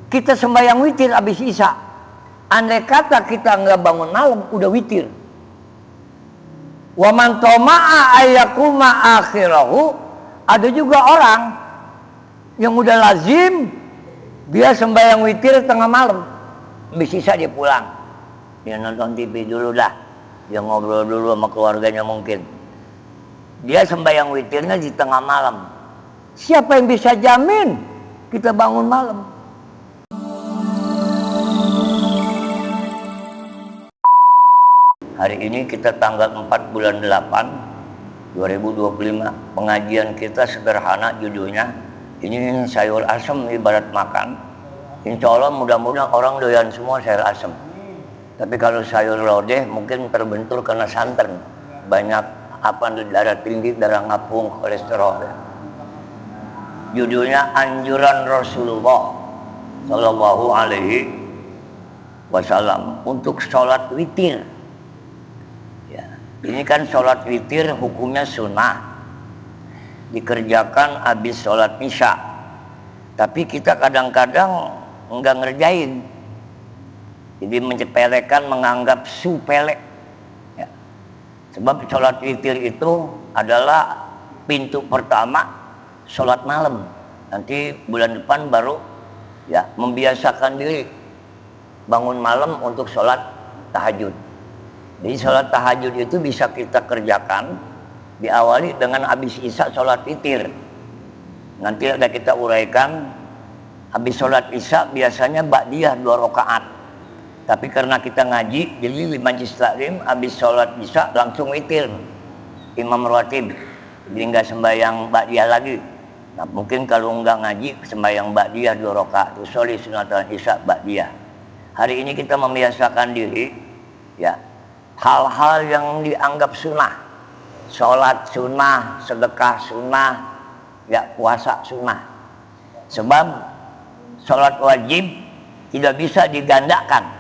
kita sembahyang witir habis isya. Andai kata kita nggak bangun malam, udah witir. Wa man tama'a ayyakuma akhirahu, ada juga orang yang udah lazim dia sembahyang witir tengah malam, habis isya dia pulang, dia nonton TV dulu dah, dia ngobrol dulu sama keluarganya mungkin. Dia sembahyang witirnya di tengah malam. Siapa yang bisa jamin kita bangun malam? Hari ini kita tanggal 4 bulan 8 2025. Pengajian kita sederhana judulnya. Ini sayur asem ibarat makan. Insya Allah mudah-mudahan orang doyan semua sayur asem. Tapi kalau sayur lodeh mungkin terbentur karena santan. Banyak darah tinggi, darah ngapung, kolesterol. Judulnya anjuran Rasulullah Shallallahu Alaihi Wasallam untuk sholat witir. Ini kan sholat witir hukumnya sunnah, dikerjakan habis sholat isya. Tapi kita kadang-kadang enggak ngerjain, jadi mencepelekan, menganggap supele ya. Sebab sholat witir itu adalah pintu pertama sholat malam. Nanti bulan depan baru ya membiasakan diri bangun malam untuk sholat tahajud. Jadi sholat tahajud itu bisa kita kerjakan diawali dengan habis isya sholat witir. Nanti ada kita uraikan, habis sholat isya biasanya ba'diyah 2 rakaat. Tapi karena kita ngaji, jadi di majlis taklim habis sholat isya langsung witir, imam rawatib, jadi nggak sembahyang ba'diyah lagi. Nah mungkin kalau nggak ngaji sembahyang ba'diyah 2 rakaat, usolli sunatan isya ba'diyah. Hari ini kita membiasakan diri ya, hal-hal yang dianggap sunnah, sholat sunnah, sedekah sunnah, ya puasa sunnah. Sebab sholat wajib tidak bisa digandakan,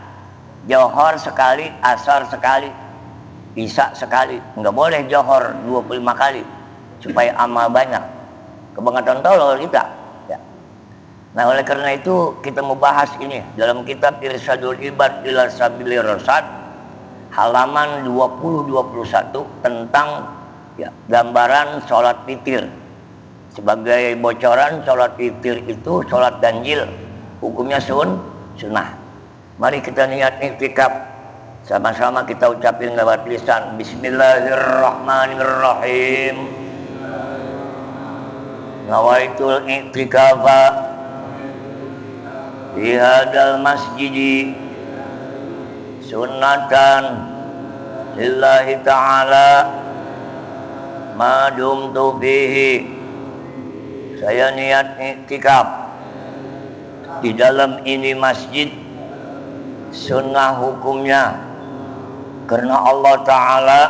johor sekali, asar sekali, isya sekali. Nggak boleh johor 25 kali supaya amal banyak, kebangetan tolol kita ya. Nah oleh karena itu kita mau bahas ini dalam kitab Irsyadul Ibad ila Sabilir Rasyad halaman 20-21 tentang ya, gambaran sholat witir. Sebagai bocoran, sholat witir itu sholat ganjil, hukumnya sunnah. Mari kita niat iktikaf, sama-sama kita ucapin lewat lisan. Bismillahirrahmanirrahim. Nawaitul iktikafa fi hadal masjidi sunnatan lillahi ta'ala ma dumtu fihi. Saya niat iktikaf di dalam ini masjid, sunnah hukumnya karena Allah Ta'ala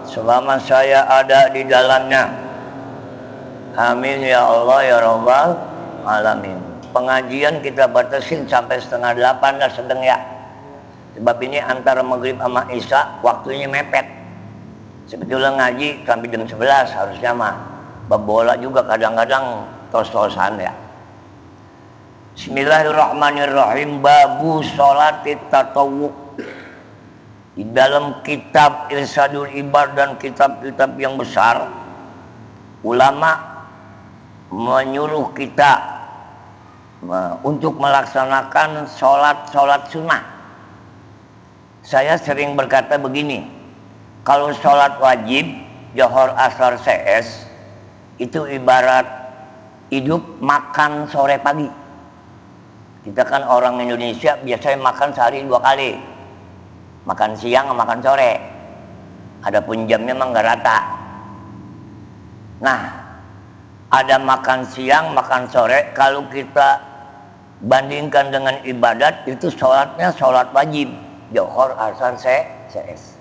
selama saya ada di dalamnya. Amin ya Allah ya Rabbal Alamin. Pengajian kita batasin sampai 7:30 dan sedang ya. Sebab ini antara maghrib sama isya waktunya mepet. Sebetulnya ngaji sampai jam 11 harusnya mah. Bola juga kadang-kadang tos-tosan ya. Bismillahirrahmanirrahim. Babu sholatit tatawwu. Di dalam kitab Irsyadul Ibad dan kitab-kitab yang besar, ulama menyuruh kita untuk melaksanakan sholat sunnah. Saya sering berkata begini, kalau sholat wajib, johor asar CS, itu ibarat hidup makan sore pagi. Kita kan orang Indonesia biasanya makan sehari 2 kali, makan siang makan sore. Adapun jamnya memang nggak rata. Nah, ada makan siang, makan sore. Kalau kita bandingkan dengan ibadat, itu sholatnya sholat wajib, johor asar CS.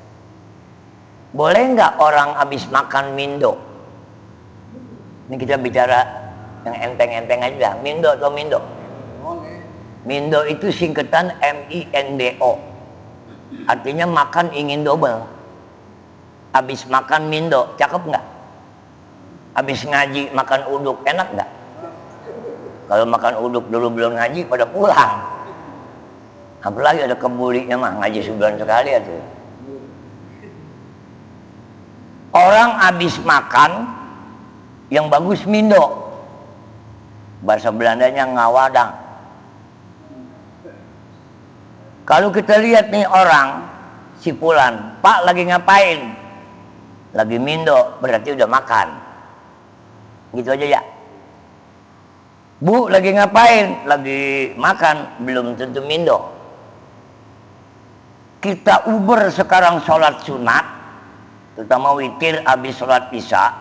Boleh nggak orang habis makan mindo? Ini kita bicara yang enteng-enteng aja. Mindo atau mindo? Mindo itu singkatan MINDO. Artinya makan ingin double. Habis makan mindo, cakep nggak? Habis ngaji makan uduk, enak nggak? Kalau makan uduk dulu belum ngaji pada pulang. Apalagi ada kebulinya mah ngaji sebulan sekali itu. Orang habis makan yang bagus mindo. Bahasa Belandanya ngawadang. Kalau kita lihat nih orang si Fulan, Pak lagi ngapain? Lagi mindo, berarti udah makan. Gitu aja ya. Bu lagi ngapain? Lagi makan, belum tentu mindo. Kita uber sekarang sholat sunat, terutama witir habis sholat isya.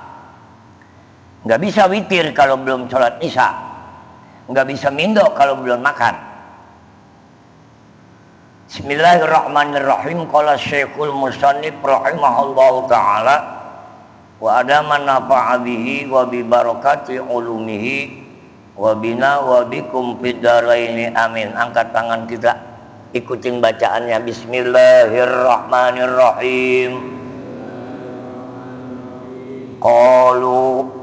Nggak bisa witir kalau belum sholat isya. Nggak bisa mindo kalau belum makan. Bismillahirrahmanirrahim. Qala Syekhul Musannif rahimahullahu ta'ala wa adaman nafa'a bihi wa bi barakati ulumihi wa bina wa bikum fid dharaini amin. Angkat tangan kita, ikutin bacaannya. Bismillahirrahmanirrahim. Qalu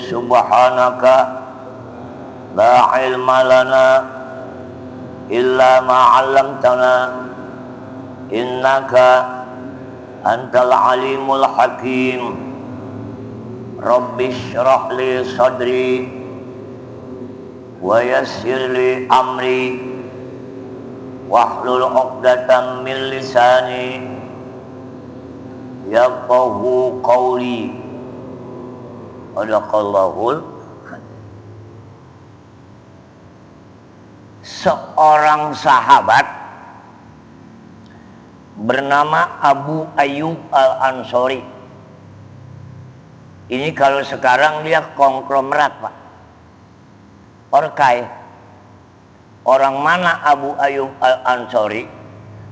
subhanaka la ilma lana illa ma 'allamtana innaka antal alimul hakim. Rabbi shrah li sadri wa yassir li amri wahlul 'uqdatam min lisani yafqahu qawli. Sadaqallahul. Seorang sahabat bernama Abu Ayyub Al-Ansori. Ini kalau sekarang dia konglomerat, Pak. Orkai. Orang mana Abu Ayyub Al-Ansori?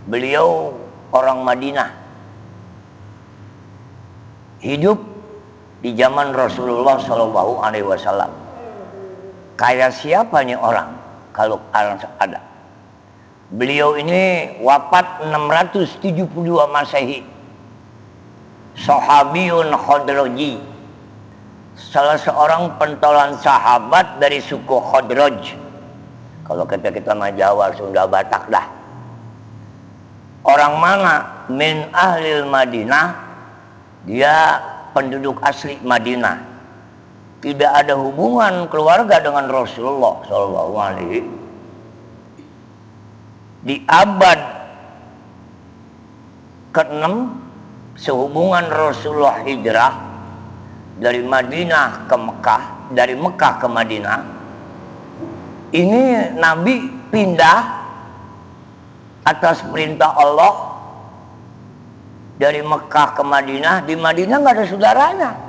Beliau orang Madinah. Hidup di zaman Rasulullah SAW. Kayak siapa nih orang? Kalau ada. Beliau ini wafat 672 Masehi. Sahabiyun Khadraji. Salah seorang pentolan sahabat dari suku Khadraj. Kalau kita mah Jawa, Sunda, Batak dah. Orang mana? Min ahlil Madinah. Dia penduduk asli Madinah. Tidak ada hubungan keluarga dengan Rasulullah SAW. Di abad ke-6 sehubungan Rasulullah hijrah dari Madinah ke Mekah, dari Mekah ke Madinah. Ini Nabi pindah atas perintah Allah dari Mekah ke Madinah. Di Madinah nggak ada saudaranya.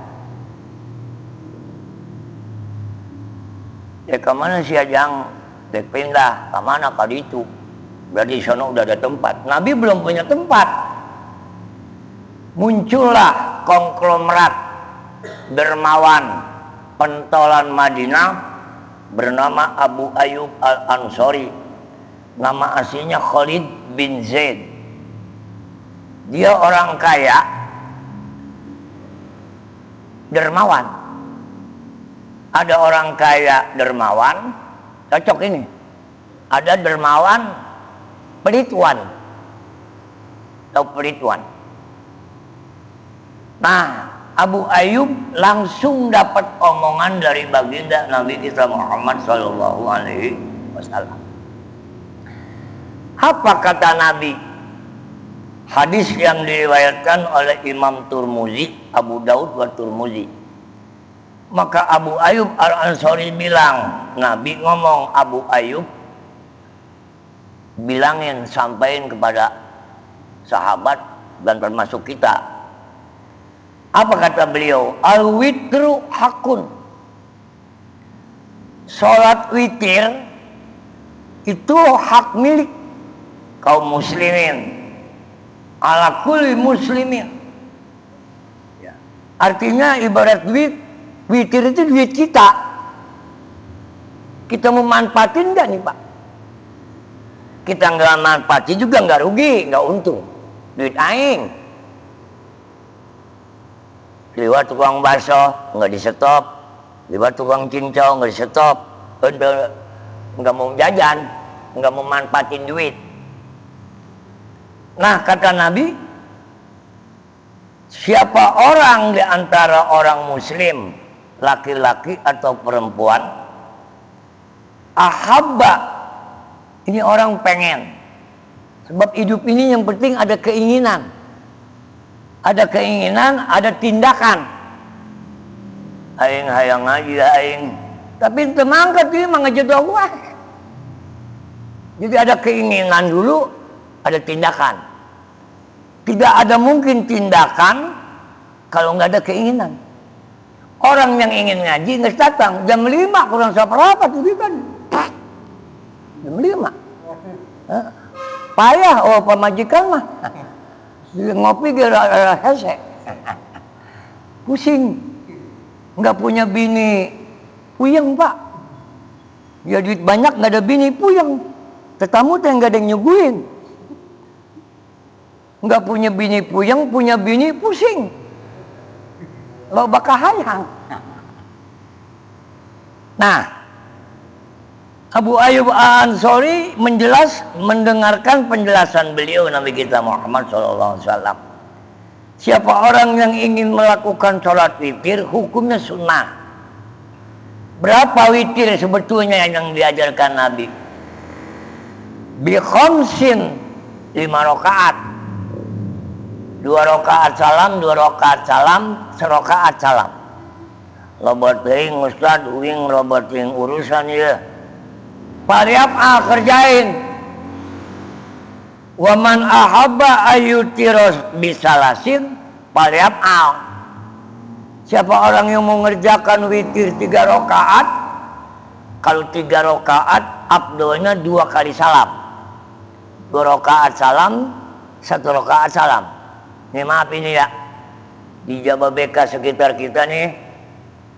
Ya kemana si Ajang? Dek pindah kemana kali itu? Berarti di sana udah ada tempat. Nabi belum punya tempat. Muncullah konglomerat dermawan pentolan Madinah bernama Abu Ayyub Al-Ansori. Nama aslinya Khalid bin Zaid. Dia orang kaya, dermawan. Ada orang kaya dermawan, cocok ini. Ada dermawan pelituan. Tahu pelituan? Nah, Abu Ayyub langsung dapat omongan dari baginda Nabi kita Muhammad SAW. Apa kata Nabi? Hadis yang diriwayatkan oleh Imam Turmuzi, Abu Daud wa Turmuzi. Maka Abu Ayyub Al-Ansori bilang, Nabi ngomong, Abu Ayyub bilangin, sampaikan kepada sahabat dan termasuk kita. Apa kata beliau? Al-witru hakun. Sholat witir itu hak milik kaum muslimin. Ala kulli muslimin. Ya. Artinya ibarat witir itu duit kita. Kita mau manfaatin enggak nih Pak? Kita nggak manfaatin juga nggak rugi, nggak untung. Duit aing. Lewat tukang bakso nggak di stop, lewat tukang cincau nggak di stop, untuk nggak mau jajan, nggak mau manfaatin duit. Nah, kata Nabi, siapa orang di antara orang muslim, laki-laki atau perempuan, ahabba, ini orang pengen. Sebab hidup ini yang penting ada keinginan. Ada keinginan, ada tindakan. Aing hayang ngaji aing. Tapi temangkat ini mengejodoh gua. Jadi ada keinginan dulu, ada tindakan. Tidak ada mungkin tindakan kalau nggak ada keinginan. Orang yang ingin ngaji nggak datang jam 5 kurang seberapa tuh kan? Jam 5. Payah, oh pemajikan mah. Ngopi gara-gara hese. Pusing. Nggak punya bini, puyeng pak. Ya duit banyak nggak ada bini, puyeng. Tetamu teh nggak ada yang nyuguhin. Nggak punya bini puyeng, punya bini pusing. Lo bakal hayang. Nah, Abu Ayyub Al-Ansari mendengarkan penjelasan beliau Nabi kita Muhammad SAW. Siapa orang yang ingin melakukan sholat witir, hukumnya sunnah. Berapa witir sebetulnya yang diajarkan Nabi? Bi khamsin, 5 rakaat. 2 rakaat salam, 2 rakaat salam, 1 rakaat salam. Loba teuing ustad uing loba teuing urusan ieu. Pariap kerjain. Wa man ahabba ayyutiros bisalasin pariap Siapa orang yang mau mengerjakan witir 3 rakaat, kalau 3 rakaat afdolnya 2 kali salam. 2 rakaat salam, 1 rakaat salam. Nih maaf ini ya, di Jababeka sekitar kita nih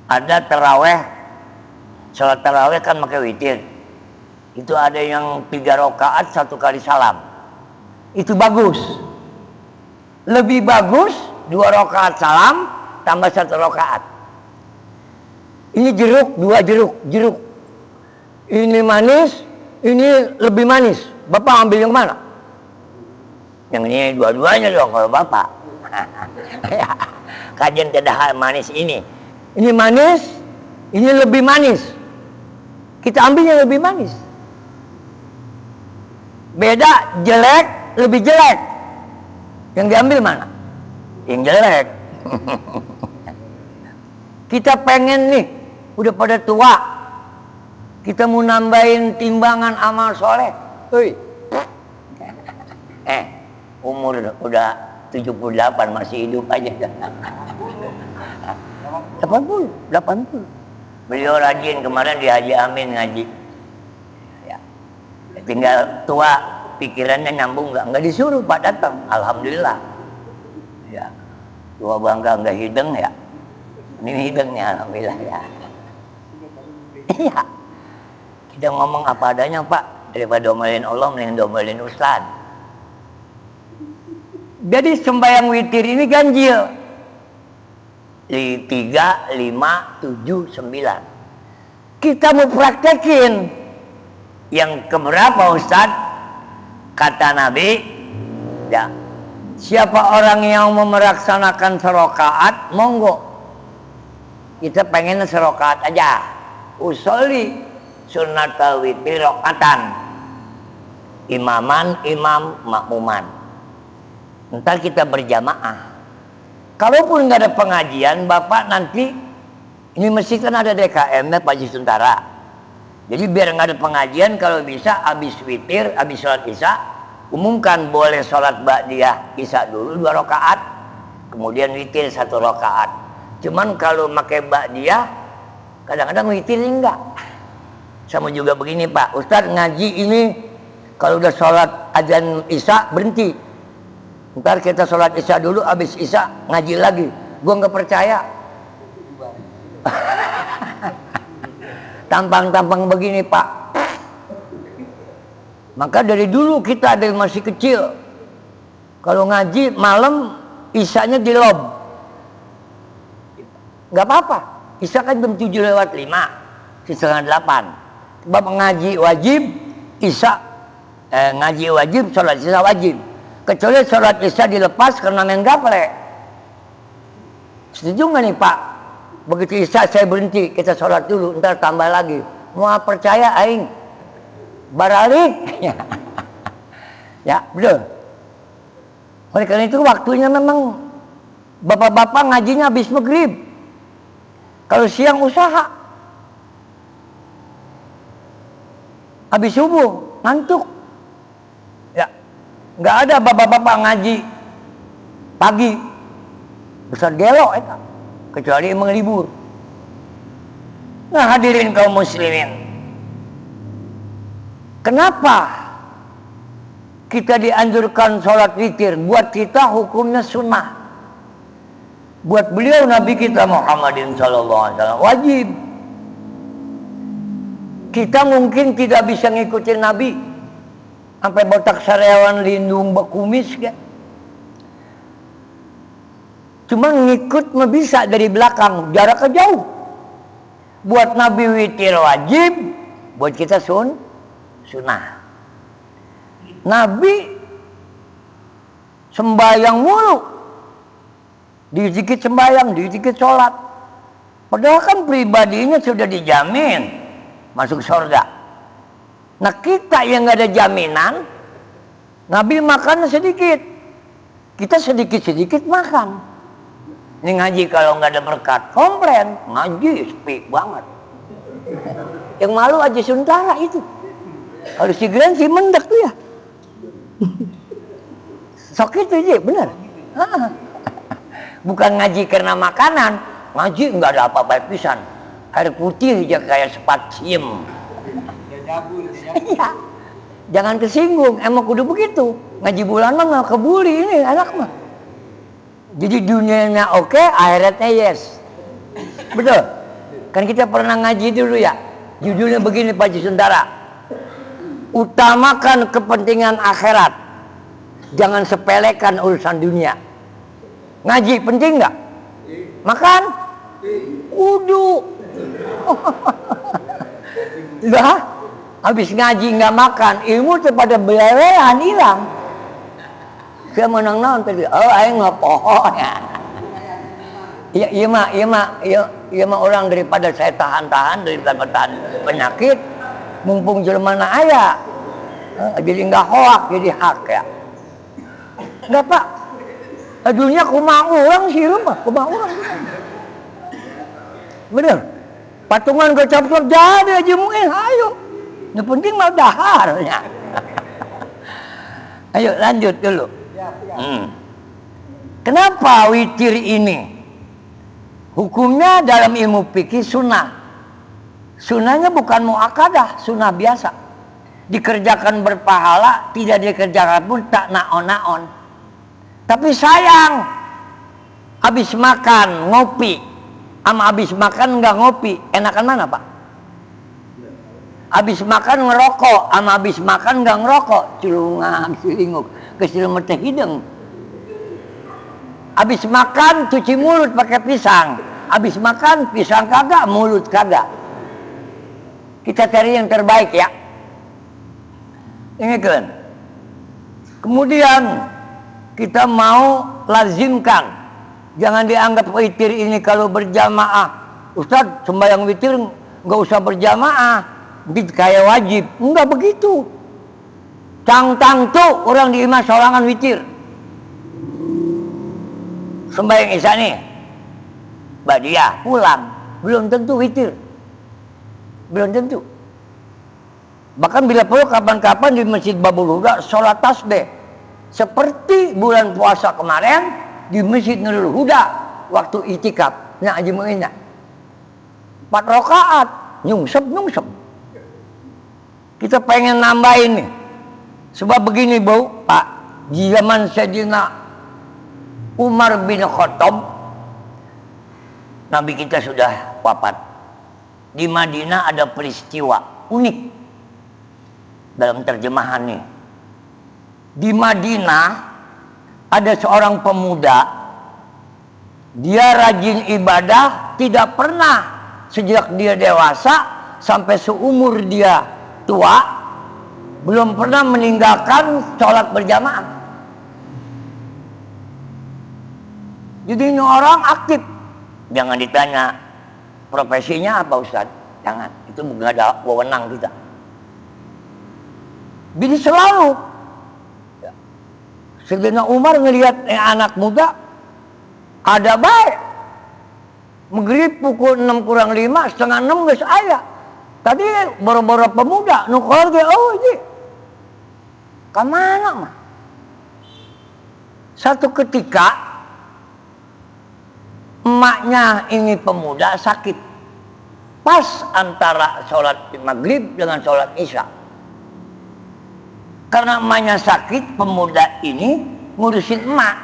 ada taraweh. Sholat taraweh kan pakai witir. Itu ada yang 3 rakaat 1 kali salam. Itu bagus. Lebih bagus 2 rakaat salam tambah 1 rakaat. Ini jeruk, 2 jeruk. Ini manis, ini lebih manis. Bapak ambil yang mana? Yang ini dua-duanya dong kalau bapak. Kajian tidak manis ini. Ini manis, ini lebih manis. Kita ambil yang lebih manis. Beda jelek, lebih jelek. Yang diambil mana? Yang jelek. Kita pengen nih, udah pada tua. Kita mau nambahin timbangan amal soleh. Umur udah 78 masih hidup aja. 80. Beliau rajin kemarin di Haji Amin ngaji. Ya. Tinggal tua, pikirannya nyambung nggak disuruh Pak datang. Alhamdulillah. Ya. Tua bangga nggak hideng ya. Ini hidengnya alhamdulillah ya. Iya. Kita ngomong apa adanya Pak, daripada domelin Allah mending domelin Ustaz. Jadi sembahyang witir ini ganjil. 3, 5, 7, 9. Kita mau praktekin yang keberapa Ustaz? Kata Nabi, ya, siapa orang yang mau melaksanakan serokaat, monggo. Kita pengen serokaat aja. Usolli sunnatal witir rakaatan. Imaman, imam, makmuman. Ntar kita berjamaah. Kalaupun nggak ada pengajian, Bapak nanti ini mesti kan ada DKM-nya Pak Haji Suntara. Jadi biar nggak ada pengajian, kalau bisa habis witir, habis sholat isya, umumkan boleh sholat ba'diyah isya dulu 2 rakaat, kemudian witir 1 rakaat. Cuman kalau pakai ba'diyah, kadang-kadang witirnya enggak. Sama juga begini Pak, Ustadz ngaji ini kalau udah sholat azan isya berhenti. Ntar kita sholat isya dulu, habis isya ngaji lagi. Gua nggak percaya. Tampang-tampang begini Pak. Maka dari dulu kita ada yang masih kecil, kalau ngaji malam isyanya di lob. Nggak apa-apa. Isya kan jam 7:05, setengah 8. Bab ngaji wajib, ngaji wajib, sholat isya wajib. Kecuali sholat isya dilepas karena main gaple. Setuju nggak nih Pak? Begitu isya saya berhenti, kita sholat dulu, ntar tambah lagi. Mau percaya aing baralik? Ya betul. Oleh karena itu waktunya memang bapak-bapak ngajinya habis maghrib. Kalau siang usaha, habis subuh ngantuk. Ya, nggak ada bapak-bapak ngaji pagi besar gelok itu, kecuali emang libur. Nah hadirin kaum muslimin, kenapa kita dianjurkan sholat witir? Buat kita hukumnya sunnah. Buat beliau Nabi kita Muhammadin sallallahu alaihi wasallam wajib. Kita mungkin tidak bisa ngikutin Nabi sampai botak sarewan lindung bekumis kan. Cuma ngikut mah bisa dari belakang, jaraknya jauh. Buat Nabi witir wajib, buat kita sunnah. Nabi sembahyang mulu, dikit sembahyang, dikit sholat. Padahal kan pribadinya sudah dijamin masuk surga. Nah kita yang nggak ada jaminan, Nabi makan sedikit, kita sedikit makan. Ini ngaji kalau nggak ada berkat, komplain, ngaji sepi banget. Yang malu aja Suntara itu. Kalau si Glenn si mendek tuh ya. Sok itu aja, bener. Bukan ngaji karena makanan, ngaji nggak ada apa-apa pisan. Air putih aja kayak spasium. Iya. Jangan kesinggung, emang kudu begitu. Ngaji bulan mah nggak kebuli ini anak mah. Jadi dunianya oke, akhiratnya yes. Betul. Kan kita pernah ngaji dulu ya. Judulnya begini Pak Haji Suntara. Utamakan kepentingan akhirat, jangan sepelekan urusan dunia. Ngaji penting nggak? Makan? Kudu. Lah, habis ngaji nggak makan, ilmu pada belewean hilang. Saya menang naon tadi. Oh, aing ngopoho ya. Iya mah orang daripada saya tahan-tahan daripada tahan penyakit. Mumpung jelmana aya, jadi nggak hoak, jadi hak ya. Nggak Pak, dunia kumaha orang sih rumah, kumaha orang. Bener, patungan gocap-gocap jadi aja mungkin, ayo. Yang penting mah daharnya. Ayo lanjut dulu. Kenapa witir ini? Hukumnya dalam ilmu fikih sunnah. Sunnahnya bukan mu'akadah, sunnah biasa. Dikerjakan berpahala, tidak dikerjakan pun tak naon-naon. Tapi sayang, habis makan ngopi, sama habis makan nggak ngopi, enakan mana Pak? Habis makan ngerokok, sama habis makan nggak ngerokok, culungan, silinguk, kesilmet teh hidung. Habis makan cuci mulut pakai pisang, habis makan pisang kagak, mulut kagak. Kita cari yang terbaik ya. Ini kan. Kemudian kita mau lazimkan, jangan dianggap witir ini kalau berjamaah. Ustadz sembahyang witir nggak usah berjamaah, kayak wajib. Enggak begitu. Cang-cang tuh orang di imah solangan witir. Sembahyang isya nih, badiah pulang, belum tentu witir. Belum tentu. Bahkan bila perlu kapan-kapan di Masjid Babul Huda sholat tasbih. Seperti bulan puasa kemarin di Masjid Nurul Huda waktu itikaf. Nah aja mengingat 4 rakaat nyungsep. Kita pengen nambahin nih. Sebab begini Bu, Pak, di zaman Sayyidina Umar bin Khattab, Nabi kita sudah wafat. Di Madinah ada peristiwa unik dalam terjemahan nih. Di Madinah ada seorang pemuda, dia rajin ibadah, tidak pernah sejak dia dewasa sampai seumur dia tua belum pernah meninggalkan sholat berjamaah. Jadi ini orang aktif. Jangan ditanya profesinya apa Ustaz, jangan, itu bukan ada wewenang kita. Jadi selalu Sayyidina Umar ngelihat anak muda ada baik. Maghrib pukul 6 kurang 5, setengah 6 geus aya. Tadi boro-boro pemuda nu keluarga ini. Ka mana mah? Satu ketika emaknya ini pemuda sakit. Pas antara sholat maghrib dengan sholat isya. Karena emaknya sakit, pemuda ini ngurusin emak.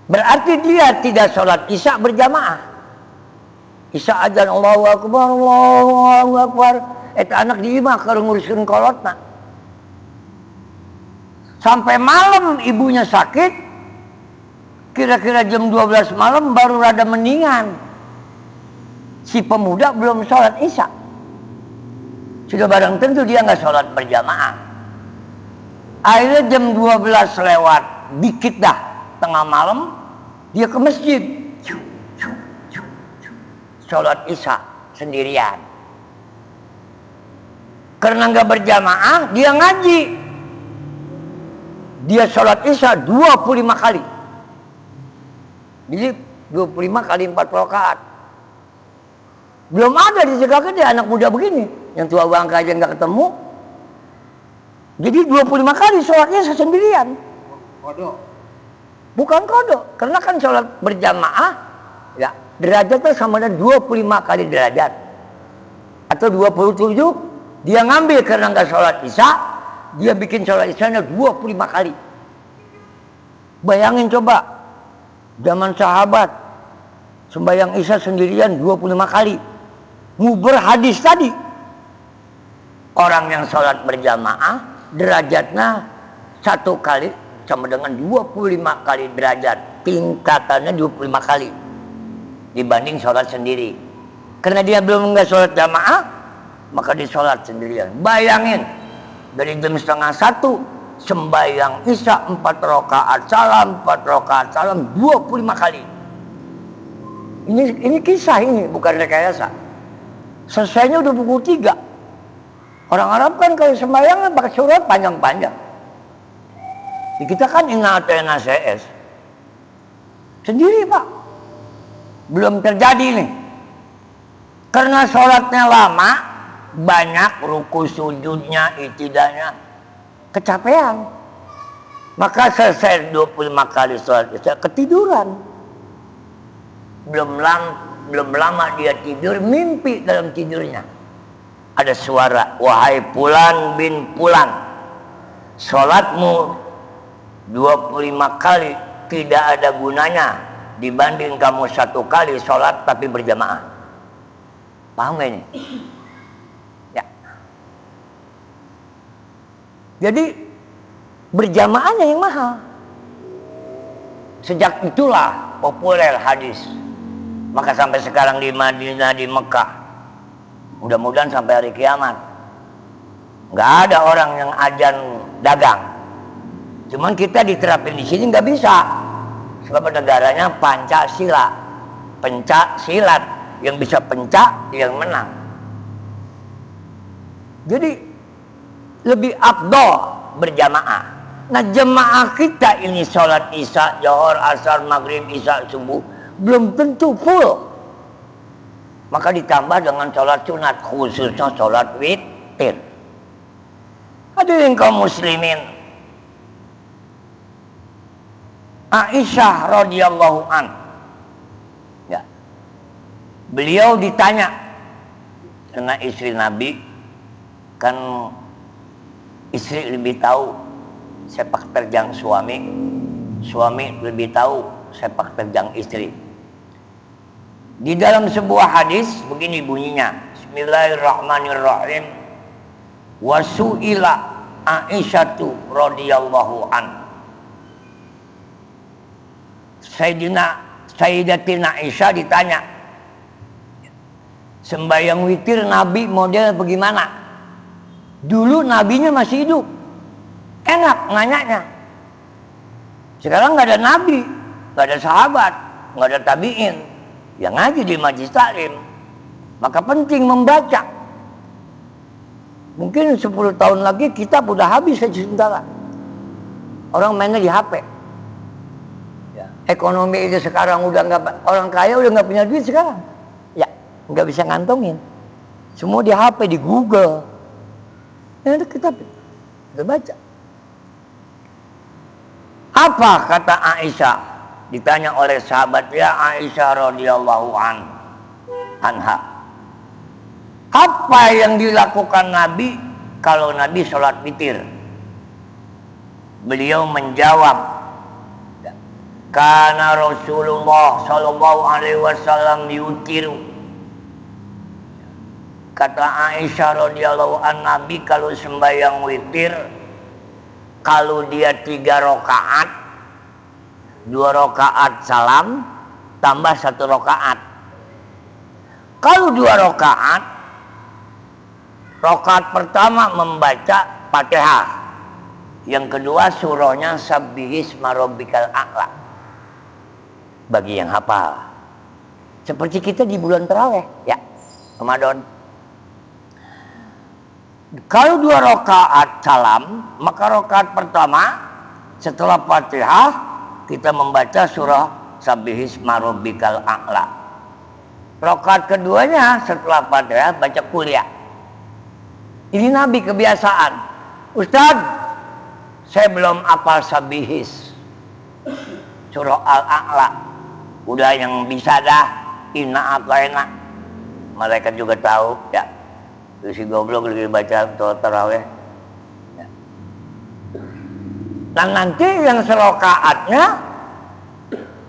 Berarti dia tidak sholat isya berjamaah. Isya ajan Allahu Akbar, Allahu Akbar. Eta anak di imah kalau ngurusin kolotna. Sampai malam ibunya sakit, kira-kira jam 12 malam baru rada mendingan. Si pemuda belum sholat isya. Sudah barang tentu dia nggak sholat berjamaah. Akhirnya jam 12 lewat dikit dah, tengah malam dia ke masjid. Sholat isya sendirian. Karena nggak berjamaah, dia ngaji. Dia sholat isya 25 kali. Jadi 25 kali 4 rakaat. Belum ada di Jakarta dia anak muda begini. Yang tua bangka aja nggak ketemu. Jadi 25 kali sholatnya sendirian. Kodok. Bukan kodok. Karena kan sholat berjamaah, ya derajatnya sama dengan 25 kali derajat. Atau 27, dia ngambil karena nggak sholat isya, dia bikin sholat isyanya 25 kali. Bayangin coba, zaman sahabat, sembahyang isya sendirian 25 kali. Nguber hadis tadi. Orang yang sholat berjamaah, derajatnya 1 kali sama dengan 25 kali derajat. Tingkatannya 25 kali. Dibanding sholat sendiri. Karena dia belum nggak sholat jamaah, maka dia sholat sendirian. Bayangin, dari jam setengah 1, sembahyang isya 4 rakaat salam, 4 rakaat salam, 25 kali. Ini kisah ini, bukan rekayasa. Selesainya udah pukul 3. Orang Arab kan kalau sembahyang pakai surat panjang-panjang. Di kita kan inna atayna CS. Sendiri Pak. Belum terjadi nih. Karena sholatnya lama, banyak ruku sujudnya, itidanya, kecapean. Maka selesai 25 kali sholat isya ketiduran. Belum lama dia tidur, mimpi dalam tidurnya. Ada suara, wahai Fulan bin Fulan, sholatmu 25 kali tidak ada gunanya dibanding kamu 1 kali sholat tapi berjamaah. Paham gak ini? Ya. Jadi berjamaahnya yang mahal. Sejak itulah populer hadis. Maka sampai sekarang di Madinah, di Mekah, mudah-mudahan sampai hari kiamat nggak ada orang yang azan dagang. Cuman kita diterapin di sini nggak bisa, sebab negaranya Pancasila, pencak silat, yang bisa pencak yang menang. Jadi lebih afdol berjamaah. Nah jemaah kita ini sholat isya, zuhur, asar, maghrib, isya, subuh belum tentu full. Maka ditambah dengan sholat sunat, khususnya sholat witir. Hadirin kaum muslimin, Aisyah radhiyallahu an, ya, beliau ditanya karena istri Nabi, kan istri lebih tahu sepak terjang suami, suami lebih tahu sepak terjang istri. Di dalam sebuah hadis begini bunyinya, Bismillahirrahmanirrahim. Wasu'ila Aisyatu radhiyallahu an. Sayyidatina Aisyah ditanya, Sembahyang witir Nabi model bagaimana? Dulu nabinya masih hidup, enak nanyanya. Sekarang nggak ada nabi, nggak ada sahabat, nggak ada tabiin, yang ngaji di majlis taklim. Maka penting membaca. Mungkin 10 tahun lagi kita udah habis saja sementara. Orang mainnya di HP. Ya. Ekonomi itu sekarang udah nggak, orang kaya udah nggak punya duit sekarang. Ya, nggak bisa ngantongin. Semua di HP, di Google. Ya, kita baca. Apa kata Aisyah? Ditanya oleh sahabat, ya Aisyah radhiyallahu anha. Apa yang dilakukan Nabi kalau Nabi sholat witir? Beliau menjawab, karena Rasulullah Shallallahu Alaihi Wasallam yutiru. Kata Aisyah radhiyallahu anha, Nabi kalau sembahyang witir, kalau dia 3 rakaat, 2 rakaat salam, tambah 1 rakaat. Kalau 2 rakaat, rakaat pertama membaca Fatihah, yang kedua surahnya Sabbihisma Rabbikal A'la. Bagi yang hafal, seperti kita di bulan Tarawih, ya, Ramadan. Kalau 2 rakaat salam, maka rakaat pertama setelah Fatihah kita membaca surah Sabbihisma Rabbikal A'la. Rakaat keduanya setelah Fatihah baca kuliah. Ini Nabi kebiasaan. Ustaz, saya belum hafal Sabbihis, surah Al-A'la. Udah yang bisa dah, inna ata'ina. Mereka juga tahu, ya. Si goblok lagi baca tarawih. Ya. Dan nanti yang serokaatnya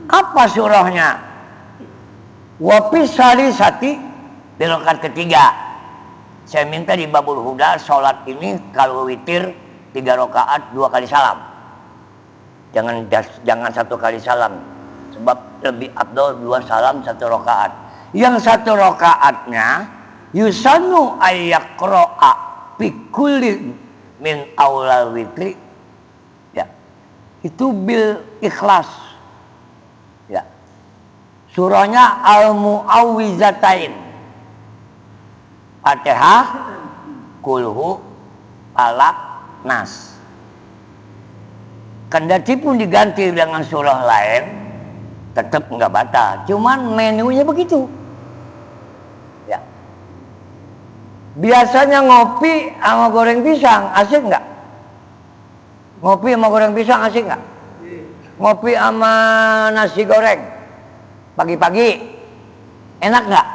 apa surahnya? Wafis salisati di rakaat ketiga. Saya minta di Babul Huda sholat ini kalau witir 3 rakaat 2 kali salam. Jangan 1 kali salam. Sebab lebih afdal 2 salam 1 rakaat. Yang 1 rakaatnya yusanu ayyaqra'a fi kulli min aulal witri. Ya. Itu bil ikhlas. Ya. Surahnya Al-Mu'awwizatain. Fatihah, Kulhu, Falaq, Nas. Kendati pun diganti dengan surah lain, tetap nggak batal. Cuman menunya begitu. Ya. Biasanya ngopi sama goreng pisang, asik nggak? Ngopi sama goreng pisang asik nggak? Ngopi sama nasi goreng pagi-pagi, enak nggak?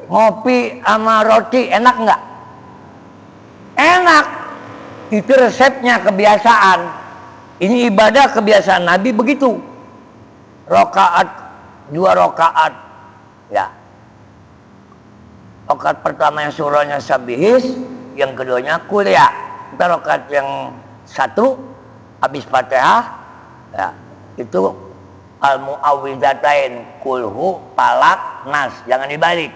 Ngopi sama roti enak nggak? Enak. Itu resepnya, kebiasaan. Ini ibadah kebiasaan Nabi begitu. 2 rakaat. Ya. Rakaat pertama yang surahnya Sabbihis, yang keduanya kuliah. Kita rakaat yang 1 habis Fatihah, ya, itu Al-Mu'awwizatain, Kulhu, Falaq, Nas. Jangan dibalik.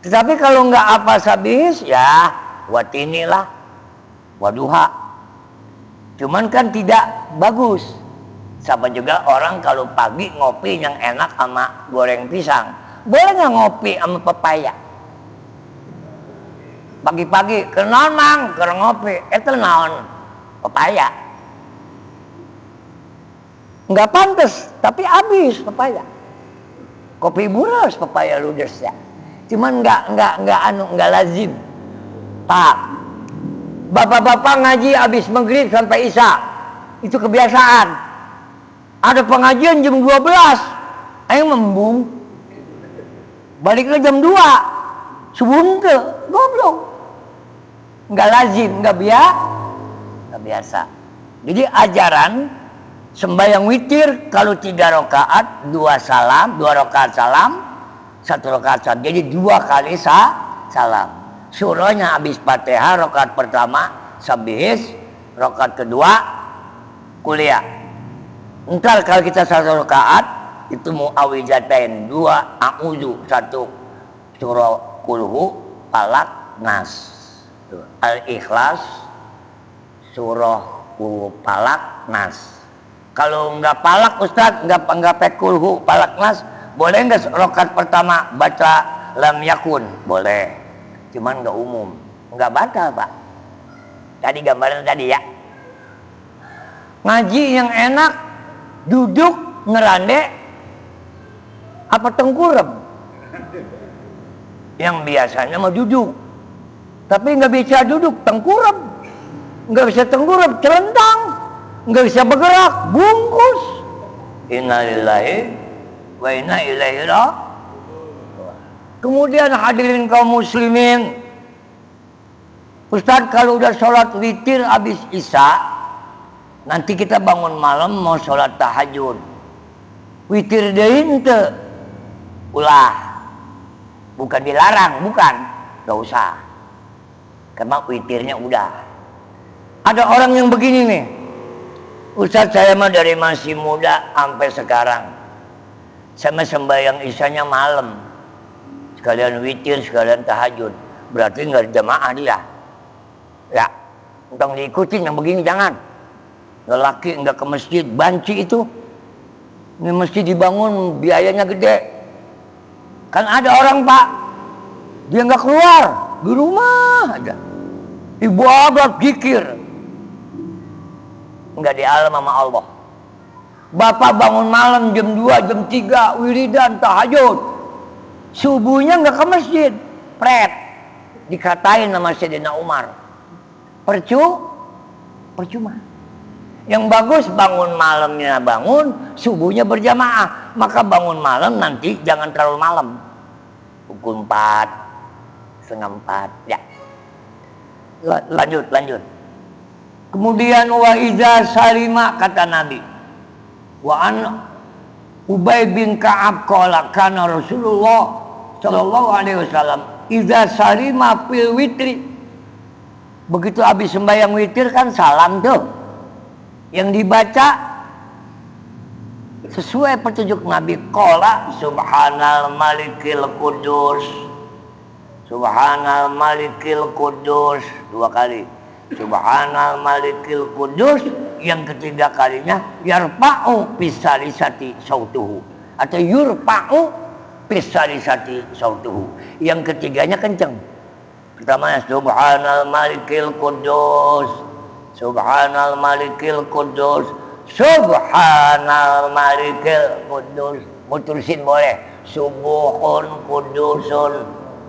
Tetapi kalau nggak apa Sabbihis, ya watinilah, waduha. Cuman kan tidak bagus. Sama juga orang kalau pagi ngopi yang enak sama goreng pisang. Boleh nggak ngopi sama pepaya? Pagi-pagi, kenaon mang, keur ngopi, itu naon? Pepaya. Nggak pantas, tapi habis pepaya. Kopi buras pepaya ludes ya. Cuman nggak lazim. Pak, bapak-bapak ngaji habis maghrib sampai isya, itu kebiasaan. Ada pengajian jam 12, ayo membung, baliknya jam 2, subuh ke, goblok. Nggak lazim, nggak biasa. Jadi ajaran sembahyang witir kalau 3 rakaat 2 rakaat salam, 1 rakaat salam. Jadi 2 kali salam. Surahnya habis Fatihah rakaat pertama Sabbihis, rakaat kedua kuliah. Ntar kalau kita 1 rakaat itu Mu'awwizatain, 2 a'udzu, 1 surah kulhu, falak, nas. Al-Ikhlas, surah kulhu, falak, nas. Kalau nggak falak Ustadz, nggak pakai kulhu, falak, nas, boleh nggak rakaat pertama baca lam yakun? Boleh, cuman nggak umum, nggak batal Pak. Tadi gambaran tadi ya. Ngaji yang enak, duduk ngerande apa tengkurap? Yang biasanya mau duduk, tapi nggak bisa duduk, tengkurap. Nggak bisa tengkurap, celentang. Nggak bisa bergerak, bungkus. Innalillahi wa inna ilaihi raji'un. Kemudian hadirin kaum muslimin, Ustadz kalau udah sholat witir habis isya, nanti kita bangun malam mau sholat tahajud, witir deui teu? Ulah, bukan dilarang, bukan, gak usah, karena witirnya udah. Ada orang yang begini nih, Ustadz saya mah dari masih muda sampai sekarang, saya sembahyang isyanya malam, sekalian witir, sekalian tahajud, berarti nggak jamaah dia. Ya, tentang diikutin yang begini jangan. Lelaki nggak ke masjid, banci itu. Ini mesti dibangun, biayanya gede. Kan ada orang Pak, dia nggak keluar, di rumah aja. Ibadat, zikir, nggak di alam sama Allah. Bapak bangun malam jam 2, jam 3, wiridan, tahajud. Subuhnya nggak ke masjid, pret. Dikatain sama Sayyidina Umar. Percuma. Yang bagus bangun malamnya bangun, subuhnya berjamaah. Maka bangun malam nanti jangan terlalu malam. Pukul 4, setengah 4, ya. Lanjut. Kemudian wa iza salima, kata Nabi. Wa an Ubay bin Ka'ab qala kana Rasulullah sallallahu alaihi wasallam iza salima fil witri. Begitu habis sembahyang witir kan salam tuh. Yang dibaca sesuai petunjuk Nabi, qala subhanal malikil qudus. Subhanal malikil qudus 2 kali. Subhanal malikil qudus, yang ketiga kalinya yarfa'u pisalisati sautuhu atau yurfa'u pisalisati sautuhu. Yang ketiganya kenceng. Pertama subhanal malikil qudus, subhanal malikil qudus, subhanal malikil qudus. Mutusin boleh. Subuhun qudusun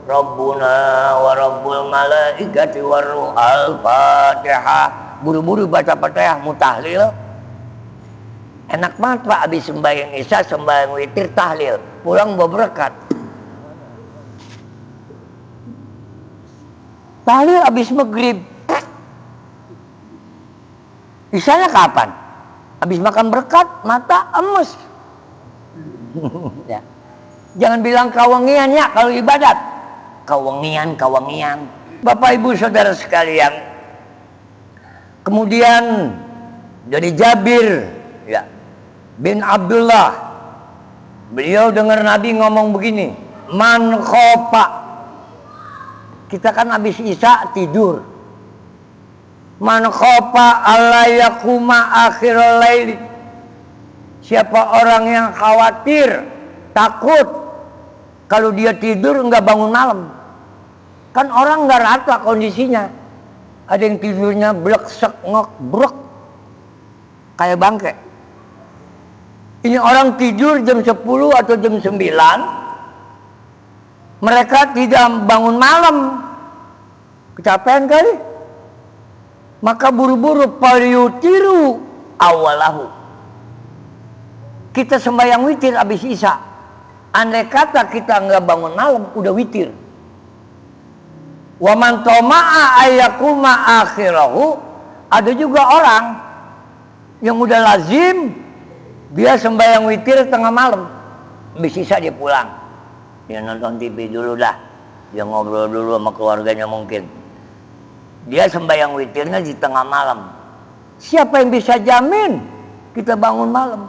Rabbuna wa Rabbul malaikati waruh. Al-Fatihah. Buru-buru baca Fatihah, mutahlil. Enak banget Pak, habis sembahyang isya, sembahyang witir, tahlil, pulang bawa berkat. Tahlil habis maghrib. Isyanya kapan? Habis makan berkat, mata emes. Ya. Jangan bilang kawangian ya kalau ibadat. Kawangian. Bapak Ibu Saudara sekalian. Kemudian dari Jabir ya bin Abdullah, beliau dengar Nabi ngomong begini, man khofa. Kita kan habis isya tidur. Man khofa alla yakuma akhirul laili. Siapa orang yang khawatir, takut kalau dia tidur nggak bangun malam. Kan orang nggak rata kondisinya. Ada yang tidurnya blek-sek ngok brek kayak bangke. Ini orang tidur jam 10 atau jam 9. Mereka tidak bangun malam. Kecapean kali. Maka buru-buru falyutiru awalahu. Kita sembahyang witir habis isya. Andai kata kita nggak bangun malam, udah witir. Wa man tama'a ayyakuma akhirahu. Ada juga orang yang udah lazim dia sembahyang witir tengah malam, habis isya dia pulang, dia nonton TV dulu dah, dia ngobrol dulu sama keluarganya mungkin. Dia sembahyang witirnya di tengah malam. Siapa yang bisa jamin kita bangun malam?